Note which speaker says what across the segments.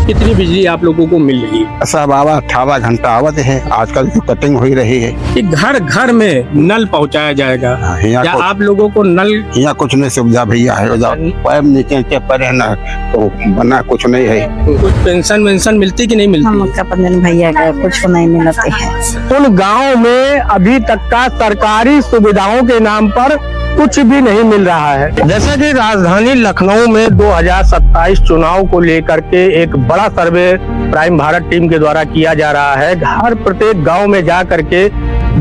Speaker 1: कितनी बिजली आप लोगों को मिल रही है?
Speaker 2: सब 18 घंटा आवत है। आजकल तो कटिंग हो ही रही है।
Speaker 1: कि घर घर में नल पहुंचाया जाएगा या आप लोगों को नल?
Speaker 2: यहाँ कुछ नहीं सुविधा भैया है। पैर नीचे पर है ना, तो बना कुछ नहीं है।
Speaker 1: कुछ पेंशन वेंशन मिलती कि नहीं मिलती?
Speaker 3: हम भैया का कुछ नहीं मिलते हैं।
Speaker 1: उन गाँव में अभी तक का सरकारी सुविधाओं के नाम पर कुछ भी नहीं मिल रहा है। जैसे कि राजधानी लखनऊ में 2027 चुनाव को लेकर के एक बड़ा सर्वे प्राइम भारत टीम के द्वारा किया जा रहा है। हर प्रत्येक गांव में जा करके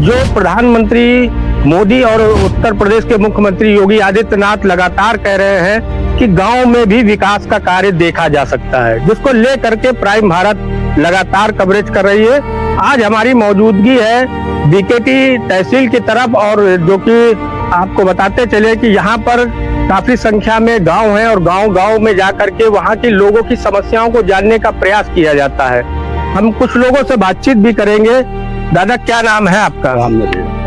Speaker 1: जो प्रधानमंत्री मोदी और उत्तर प्रदेश के मुख्यमंत्री योगी आदित्यनाथ लगातार कह रहे हैं कि गांव में भी विकास का कार्य देखा जा सकता है, जिसको लेकर के प्राइम भारत लगातार कवरेज कर रही है। आज हमारी मौजूदगी है बीकेटी तहसील की तरफ, और जो कि आपको बताते चले कि यहाँ पर काफी संख्या में गांव हैं और गांव में जाकर के वहाँ के लोगों की समस्याओं को जानने का प्रयास किया जाता है। हम कुछ लोगों से बातचीत भी करेंगे। दादा, क्या नाम है आपका?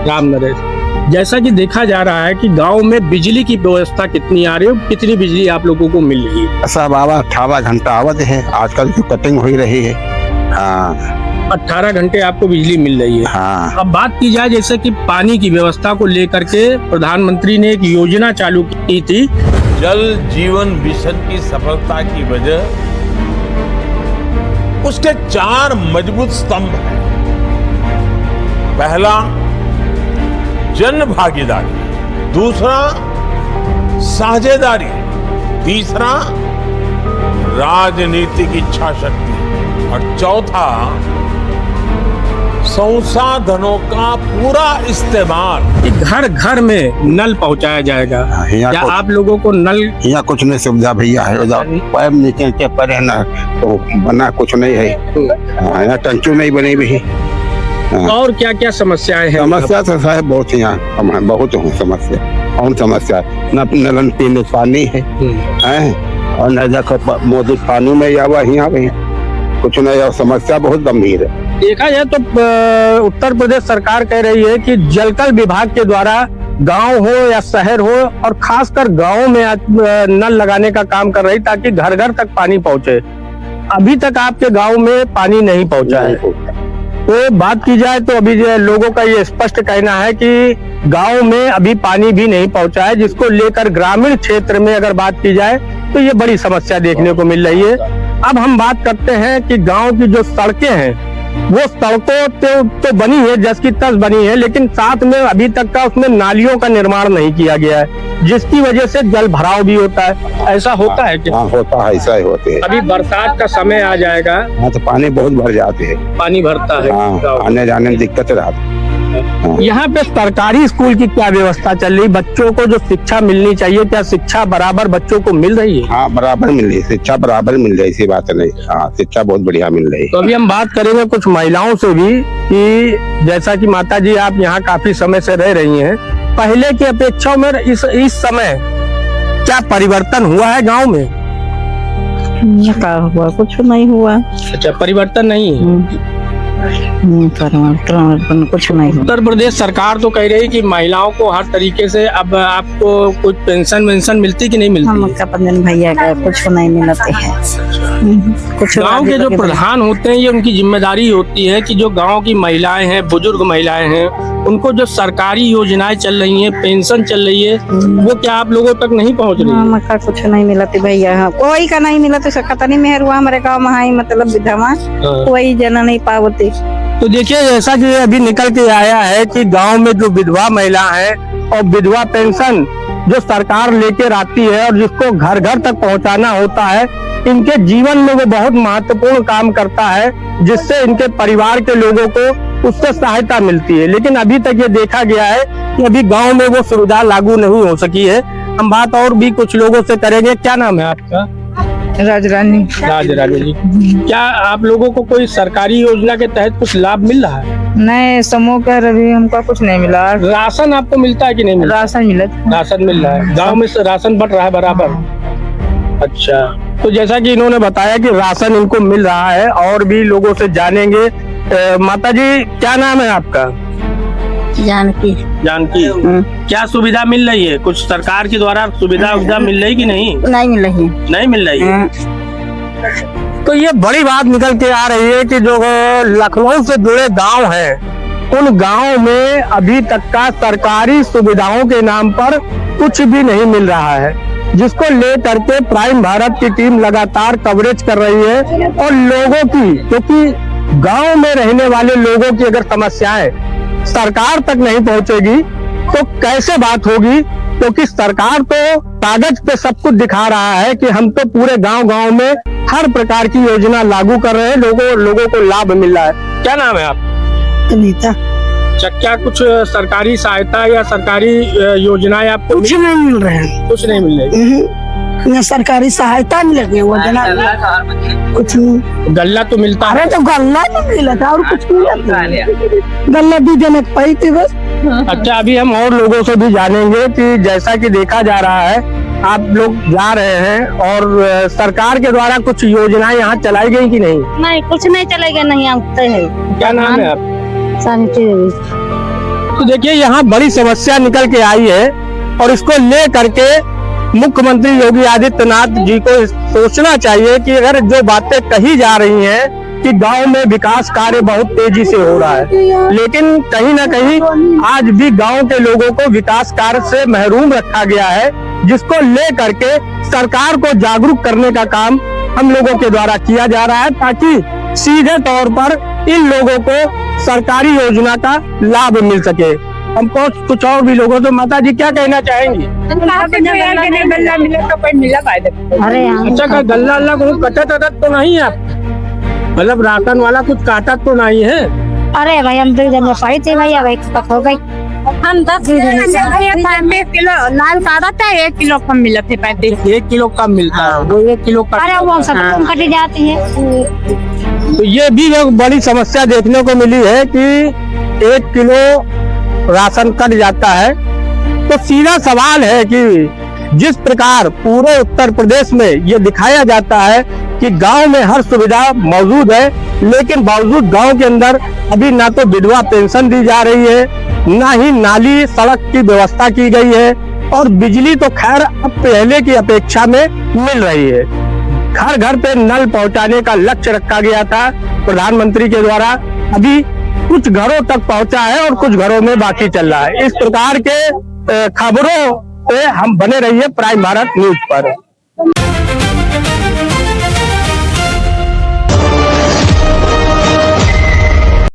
Speaker 1: राम नरेश। जैसा कि देखा जा रहा है कि गांव में बिजली की व्यवस्था कितनी आ रही है, कितनी बिजली आप लोगों को मिल रही है?
Speaker 2: सब 18 घंटा आवत है। आजकल तो कटिंग हो ही रही है। हाँ,
Speaker 1: 18 घंटे आपको बिजली मिल रही है।
Speaker 2: हाँ।
Speaker 1: अब बात की जाए जैसे कि पानी की व्यवस्था को लेकर के प्रधानमंत्री ने एक योजना चालू की थी।
Speaker 4: जल जीवन मिशन की सफलता की वजह उसके 4 मजबूत स्तंभ हैं। पहला, जन भागीदारी। दूसरा, साझेदारी। तीसरा, राजनीतिक इच्छा शक्ति। और चौथा, संसाधनों का पूरा इस्तेमाल।
Speaker 1: घर घर में नल पहुंचाया जाएगा या आप लोगों को नल?
Speaker 2: यहाँ कुछ नहीं सुविधा भैया है। पैर नीचे पर है ना, तो बना कुछ नहीं है। यहाँ टंचू नहीं बनी भी।
Speaker 1: और क्या क्या समस्याएं हैं?
Speaker 2: समस्या तो है बहुत, यहाँ बहुत समस्या। और समस्या न नलन पीने पानी है और न देखो मोदी पानी में आवा यहाँ भी कुछ नहीं। और समस्या बहुत गंभीर है।
Speaker 1: देखा जाए तो उत्तर प्रदेश सरकार कह रही है कि जलकल विभाग के द्वारा गांव हो या शहर हो, और खासकर गांव में नल लगाने का काम कर रही ताकि घर घर तक पानी पहुंचे। अभी तक आपके गांव में पानी नहीं पहुंचा है। तो बात की जाए तो अभी लोगों का ये स्पष्ट कहना है कि गांव में अभी पानी भी नहीं पहुंचा है, जिसको लेकर ग्रामीण क्षेत्र में अगर बात की जाए तो ये बड़ी समस्या देखने को मिल रही है। अब हम बात करते हैं कि गांव की जो सड़कें हैं, वो सड़कों तो बनी है, जस की तस बनी है, लेकिन साथ में अभी तक का उसमें नालियों का निर्माण नहीं किया गया है, जिसकी वजह से जल भराव भी होता है। ऐसा होता है क्या?
Speaker 2: हाँ, होता है, ऐसा ही होते है।
Speaker 1: अभी बरसात का समय आ जाएगा।
Speaker 2: हाँ, तो पानी बहुत भर जाते हैं।
Speaker 1: पानी भरता है।
Speaker 2: हाँ, आने जाने में दिक्कत रहती है।
Speaker 1: यहाँ पे सरकारी स्कूल की क्या व्यवस्था चल रही? बच्चों को जो शिक्षा मिलनी चाहिए, क्या शिक्षा बराबर बच्चों को मिल रही है?
Speaker 2: हाँ, बराबर मिल रही है। शिक्षा बराबर मिल रही है, ऐसी बात नहीं। हाँ, शिक्षा बहुत बढ़िया मिल रही है।
Speaker 1: तो अभी हम बात करेंगे कुछ महिलाओं से भी कि जैसा कि माता जी आप यहाँ काफी समय से रह रही हैं, पहले की अपेक्षा में इस समय क्या परिवर्तन हुआ है गाँव में?
Speaker 3: क्या हुआ? कुछ नहीं हुआ।
Speaker 1: अच्छा, परिवर्तन नहीं है।
Speaker 3: परिवर्तन कुछ नहीं।
Speaker 1: उत्तर प्रदेश सरकार तो कह रही कि महिलाओं को हर तरीके से अब आपको कुछ पेंशन वेंशन मिलती कि नहीं मिलती?
Speaker 3: हम भैया का कुछ नहीं मिलते हैं। कुछ
Speaker 1: गांव के जो प्रधान होते हैं, ये उनकी जिम्मेदारी होती है कि जो गांव की महिलाएं हैं, बुजुर्ग महिलाएं हैं, उनको जो सरकारी योजनाएं चल रही हैं, पेंशन चल रही है, वो क्या आप लोगों तक नहीं पहुंच रही?
Speaker 3: हमका कुछ नहीं मिलती भैया, कोई का नहीं मिलता। सकतनी मेहर हुआ हमारे गाँव में, मतलब विधवा कोई जना नहीं पावती।
Speaker 1: तो देखिए, जैसा कि अभी निकल के आया है कि गांव में जो विधवा महिला है और विधवा पेंशन जो सरकार लेकर आती है और जिसको घर घर तक पहुंचाना होता है, इनके जीवन में वो बहुत महत्वपूर्ण काम करता है, जिससे इनके परिवार के लोगों को उससे सहायता मिलती है। लेकिन अभी तक ये देखा गया है कि अभी गांव में वो सुविधा लागू नहीं हो सकी है। हम बात और भी कुछ लोगों से करेंगे। क्या नाम है आपका?
Speaker 3: राजरानी।
Speaker 1: राजरानी जी, क्या आप लोगों को कोई सरकारी योजना के तहत कुछ लाभ मिल रहा है?
Speaker 3: नहीं, समूह का रवि हमको कुछ नहीं मिला।
Speaker 1: राशन आपको मिलता है कि नहीं मिलता?
Speaker 3: राशन मिला।
Speaker 1: राशन मिल रहा है। गांव में राशन बट रहा है बराबर? अच्छा, तो जैसा कि इन्होंने बताया कि राशन इनको मिल रहा है, और भी लोगों से जानेंगे। माता जी, क्या नाम है आपका?
Speaker 3: जानकी।
Speaker 1: जानकी, क्या सुविधा मिल रही है? कुछ सरकार के द्वारा सुविधा मिल रही कि नहीं?
Speaker 3: नहीं मिल रही।
Speaker 1: नहीं मिल रही है। तो ये बड़ी बात निकल के आ रही है कि जो लखनऊ से जुड़े गांव हैं, उन गांव में अभी तक का सरकारी सुविधाओं के नाम पर कुछ भी नहीं मिल रहा है, जिसको लेकर के प्राइम भारत की टीम लगातार कवरेज कर रही है। और लोगों की, क्योंकि गांव में रहने वाले लोगों की अगर समस्याएं सरकार तक नहीं पहुंचेगी तो कैसे बात होगी, क्योंकि सरकार तो कागज पे सब कुछ दिखा रहा है कि हम तो पूरे गांव-गांव में हर प्रकार की योजना लागू कर रहे हैं, लोगों को लाभ मिल रहा है। क्या नाम है आप?
Speaker 3: अनीता।
Speaker 1: क्या कुछ सरकारी सहायता या सरकारी योजनाएं आपको
Speaker 3: कुछ नहीं मिल रहे हैं,
Speaker 1: कुछ नहीं मिल रही?
Speaker 3: न सरकारी सहायता मिल रही है, वो जना कुछ नहीं।
Speaker 1: गल्ला तो मिलता है।
Speaker 3: अरे तो गल्ला नहीं मिला था और कुछ मिला था, गल्ला भी जनक पाई थी बस।
Speaker 1: अच्छा, अभी हम और लोगों से भी जानेंगे कि जैसा कि देखा जा रहा है, आप लोग जा रहे हैं और सरकार के द्वारा कुछ योजनाएं यहाँ चलाई गई कि नहीं?
Speaker 3: नहीं, कुछ नहीं चलेगा, नहीं आते हैं।
Speaker 1: क्या नाम है आप?
Speaker 3: शांति देवी।
Speaker 1: तो देखिए, यहाँ बड़ी समस्या निकल के आई है और इसको ले करके मुख्यमंत्री योगी आदित्यनाथ जी को सोचना चाहिए कि अगर जो बातें कही जा रही हैं कि गांव में विकास कार्य बहुत तेजी से हो रहा है, लेकिन कहीं ना कहीं आज भी गांव के लोगों को विकास कार्य से महरूम रखा गया है, जिसको ले करके सरकार को जागरूक करने का काम हम लोगों के द्वारा किया जा रहा है, ताकि सीधे तौर पर इन लोगों को सरकारी योजना का लाभ मिल सके। हमको कुछ और भी लोगों से, माता जी क्या कहना चाहेंगी?
Speaker 3: अरे
Speaker 1: अच्छा, का गल्ला अल्लाह को कटत तो नहीं है, मतलब राशन वाला कुछ काटा तो नहीं है?
Speaker 3: अरे भाई हम 2 दिन में पड़ी थी भैया, भाई कब हो गई। हम 10
Speaker 5: किलो लाल काटा था, 1 किलो कम मिला थे 35।
Speaker 1: 1 किलो कम मिलता है, वो 1 किलो का।
Speaker 3: अरे वो सब कम कटी जाती है।
Speaker 1: तो ये भी एक बड़ी समस्या देखने को मिली है कि 1 किलो राशन कट जाता है। तो सीधा सवाल है कि जिस प्रकार पूरे उत्तर प्रदेश में ये दिखाया जाता है कि गांव में हर सुविधा मौजूद है, लेकिन बावजूद गांव के अंदर अभी ना तो विधवा पेंशन दी जा रही है, ना ही नाली सड़क की व्यवस्था की गई है, और बिजली तो खैर अब पहले की अपेक्षा में मिल रही है। घर घर पे नल पहुंचाने का लक्ष्य रखा गया था प्रधानमंत्री के द्वारा, अभी कुछ घरों तक पहुंचा है और कुछ घरों में बाकी चल रहा है। इस प्रकार के खबरों पे हम बने रहिए प्राइम भारत न्यूज पर।